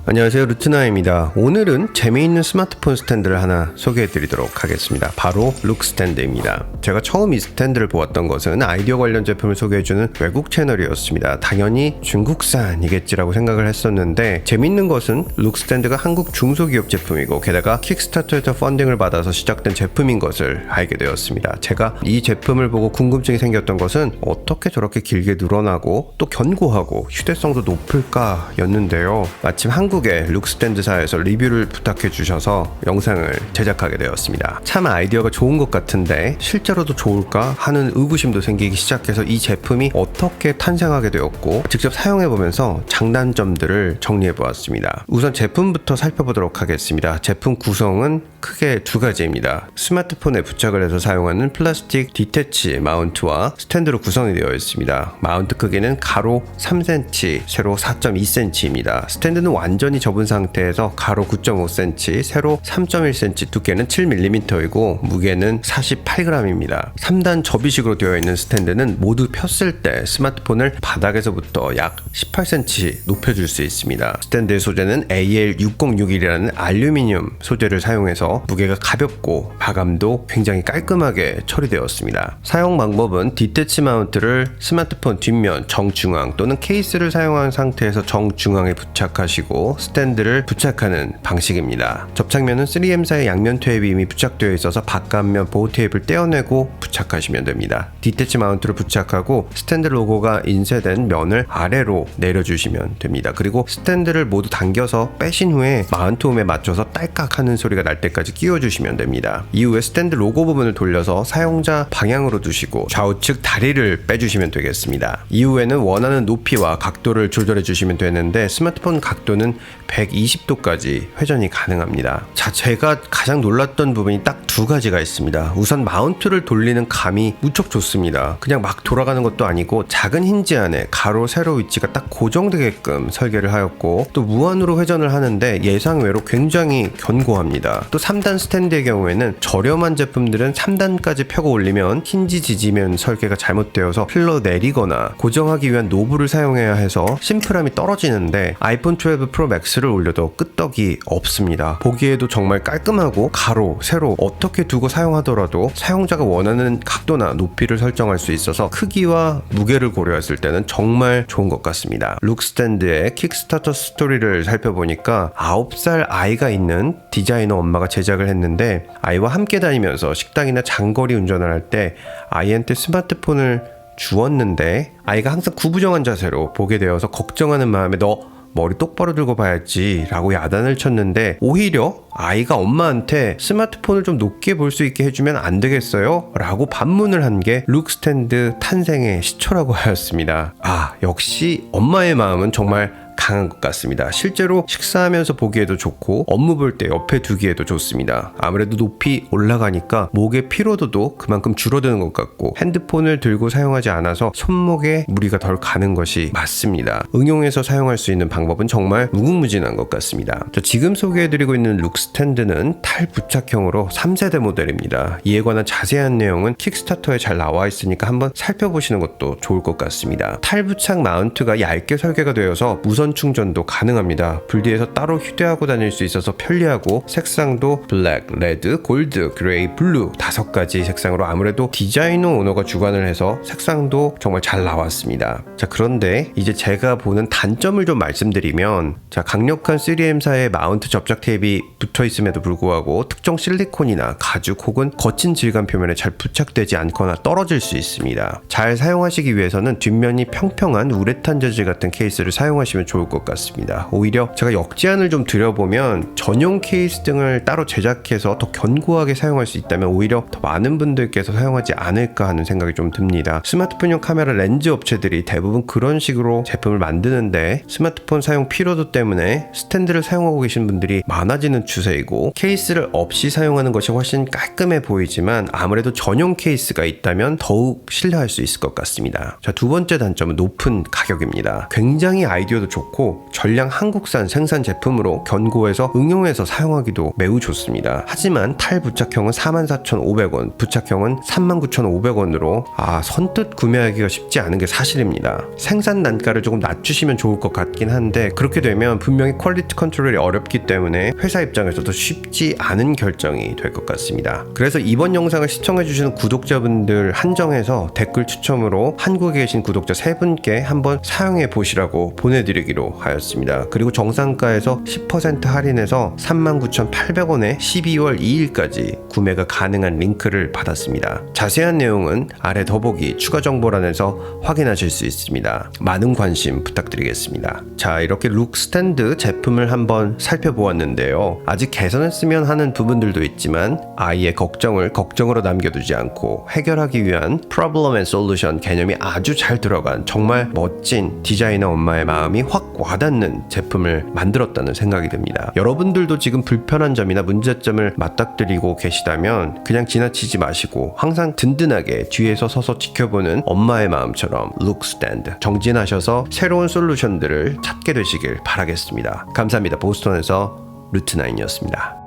안녕하세요, 루트나입니다. 오늘은 재미있는 스마트폰 스탠드를 하나 소개해드리도록 하겠습니다. 바로 룩스탠드입니다. 제가 처음 이 스탠드를 보았던 것은 아이디어 관련 제품을 소개해주는 외국 채널이었습니다. 당연히 중국산이겠지라고 생각을 했었는데, 재미있는 것은 룩스탠드가 한국 중소기업 제품이고 게다가 킥스타터에서 펀딩을 받아서 시작된 제품인 것을 알게 되었습니다. 제가 이 제품을 보고 궁금증이 생겼던 것은 어떻게 저렇게 길게 늘어나고 또 견고하고 휴대성도 높을까 였는데요. 마침 한국의 룩스탠드사에서 리뷰를 부탁해 주셔서 영상을 제작하게 되었습니다. 참 아이디어가 좋은 것 같은데 실제로도 좋을까 하는 의구심도 생기기 시작해서 이 제품이 어떻게 탄생하게 되었고 직접 사용해보면서 장단점들을 정리해보았습니다. 우선 제품부터 살펴보도록 하겠습니다. 제품 구성은 크게 두 가지입니다. 스마트폰에 부착을 해서 사용하는 플라스틱 디태치 마운트와 스탠드로 구성이 되어 있습니다. 마운트 크기는 가로 3cm, 세로 4.2cm입니다. 스탠드는 완전히 접은 상태에서 가로 9.5cm, 세로 3.1cm, 두께는 7mm이고 무게는 48g입니다. 3단 접이식으로 되어 있는 스탠드는 모두 폈을 때 스마트폰을 바닥에서부터 약 18cm 높여줄 수 있습니다. 스탠드의 소재는 AL606이라는 알루미늄 소재를 사용해서 무게가 가볍고 마감도 굉장히 깔끔하게 처리되었습니다. 사용 방법은 디태치 마운트를 스마트폰 뒷면 정중앙 또는 케이스를 사용한 상태에서 정중앙에 부착하시고 스탠드를 부착하는 방식입니다. 접착면은 3M사의 양면 테이프 이미 부착되어 있어서 바깥면 보호 테이프를 떼어내고 부착하시면 됩니다. 디태치 마운트를 부착하고 스탠드 로고가 인쇄된 면을 아래로 내려주시면 됩니다. 그리고 스탠드를 모두 당겨서 빼신 후에 마운트 홈에 맞춰서 딸깍 하는 소리가 날 때까지 끼워주시면 됩니다. 이후에 스탠드 로고 부분을 돌려서 사용자 방향으로 두시고 좌우측 다리를 빼주시면 되겠습니다. 이후에는 원하는 높이와 각도를 조절해 주시면 되는데 스마트폰 각도는 120도까지 회전이 가능합니다. 자, 제가 가장 놀랐던 부분이 딱 두 가지가 있습니다. 우선 마운트를 돌리는 감이 무척 좋습니다. 그냥 막 돌아가는 것도 아니고 작은 힌지 안에 가로 세로 위치가 딱 고정되게끔 설계를 하였고 또 무한으로 회전을 하는데 예상외로 굉장히 견고합니다. 또 3단 스탠드의 경우에는 저렴한 제품들은 3단까지 펴고 올리면 힌지 지지면 설계가 잘못되어서 흘러내리거나 고정하기 위한 노브를 사용해야 해서 심플함이 떨어지는데 아이폰 12 프로 맥스를 올려도 끄떡이 없습니다. 보기에도 정말 깔끔하고 가로, 세로 어떻게 두고 사용하더라도 사용자가 원하는 각도나 높이를 설정할 수 있어서 크기와 무게를 고려했을 때는 정말 좋은 것 같습니다. 룩스탠드의 킥스타터 스토리를 살펴보니까 9살 아이가 있는 디자이너 엄마가 제작을 했는데 아이와 함께 다니면서 식당이나 장거리 운전을 할 때 아이한테 스마트폰을 주었는데 아이가 항상 구부정한 자세로 보게 되어서 걱정하는 마음에 너 머리 똑바로 들고 봐야지 라고 야단을 쳤는데 오히려 아이가 엄마한테 스마트폰을 좀 높게 볼 수 있게 해주면 안 되겠어요? 라고 반문을 한 게 룩스탠드 탄생의 시초라고 하였습니다. 역시 엄마의 마음은 정말 강한 것 같습니다. 실제로 식사하면서 보기에도 좋고 업무 볼 때 옆에 두기에도 좋습니다. 아무래도 높이 올라가니까 목의 피로도도 그만큼 줄어드는 것 같고 핸드폰을 들고 사용하지 않아서 손목에 무리가 덜 가는 것이 맞습니다. 응용해서 사용할 수 있는 방법은 정말 무궁무진한 것 같습니다. 지금 소개해드리고 있는 룩스탠드는 탈부착형으로 3세대 모델입니다. 이에 관한 자세한 내용은 킥스타터에 잘 나와 있으니까 한번 살펴보시는 것도 좋을 것 같습니다. 탈부착 마운트가 얇게 설계가 되어서 무선 충전도 가능합니다. 불디에서 따로 휴대하고 다닐 수 있어서 편리하고 색상도 블랙, 레드, 골드, 그레이, 블루 5가지 색상으로 아무래도 디자이너 오너가 주관을 해서 색상도 정말 잘 나왔습니다. 자, 그런데 이제 제가 보는 단점을 좀 말씀드리면 강력한 3M사의 마운트 접착 테이프가 붙어 있음에도 불구하고 특정 실리콘이나 가죽 혹은 거친 질감 표면에 잘 부착되지 않거나 떨어질 수 있습니다. 잘 사용하시기 위해서는 뒷면이 평평한 우레탄 재질 같은 케이스를 사용하시면 좋을 것 같습니다. 오히려 제가 역제안을 좀 드려보면 전용 케이스 등을 따로 제작해서 더 견고하게 사용할 수 있다면 오히려 더 많은 분들께서 사용하지 않을까 하는 생각이 좀 듭니다. 스마트폰용 카메라 렌즈 업체들이 대부분 그런 식으로 제품을 만드는데 스마트폰 사용 피로도 때문에 스탠드를 사용하고 계신 분들이 많아지는 추세이고 케이스를 없이 사용하는 것이 훨씬 깔끔해 보이지만 아무래도 전용 케이스가 있다면 더욱 신뢰할 수 있을 것 같습니다. 자, 두 번째 단점은 높은 가격입니다. 굉장히 아이디어도 좋고 좋고 전량 한국산 생산 제품으로 견고해서 응용해서 사용하기도 매우 좋습니다. 하지만 탈부착형은 44,500원, 부착형은 39,500원으로 선뜻 구매하기가 쉽지 않은 게 사실입니다. 생산 단가를 조금 낮추시면 좋을 것 같긴 한데 그렇게 되면 분명히 퀄리티 컨트롤이 어렵기 때문에 회사 입장에서도 쉽지 않은 결정이 될 것 같습니다. 그래서 이번 영상을 시청해주시는 구독자분들 한정해서 댓글 추첨으로 한국에 계신 구독자 3분께 한번 사용해 보시라고 보내드리기로 하였습니다. 그리고 정상가에서 10% 할인해서 39,800원에 12월 2일까지 구매가 가능한 링크를 받았습니다. 자세한 내용은 아래 더보기 추가 정보란에서 확인하실 수 있습니다. 많은 관심 부탁드리겠습니다. 자, 이렇게 룩스탠드 제품을 한번 살펴보았는데요. 아직 개선했으면 하는 부분들도 있지만 아이의 걱정을 걱정으로 남겨두지 않고 해결하기 위한 Problem and Solution 개념이 아주 잘 들어간 정말 멋진 디자이너 엄마의 마음이 확 와닿는 제품을 만들었다는 생각이 듭니다. 여러분들도 지금 불편한 점이나 문제점을 맞닥뜨리고 계시다면 그냥 지나치지 마시고 항상 든든하게 뒤에서 서서 지켜보는 엄마의 마음처럼 룩스탠드 정진하셔서 새로운 솔루션들을 찾게 되시길 바라겠습니다. 감사합니다. 보스턴에서 루트9이었습니다.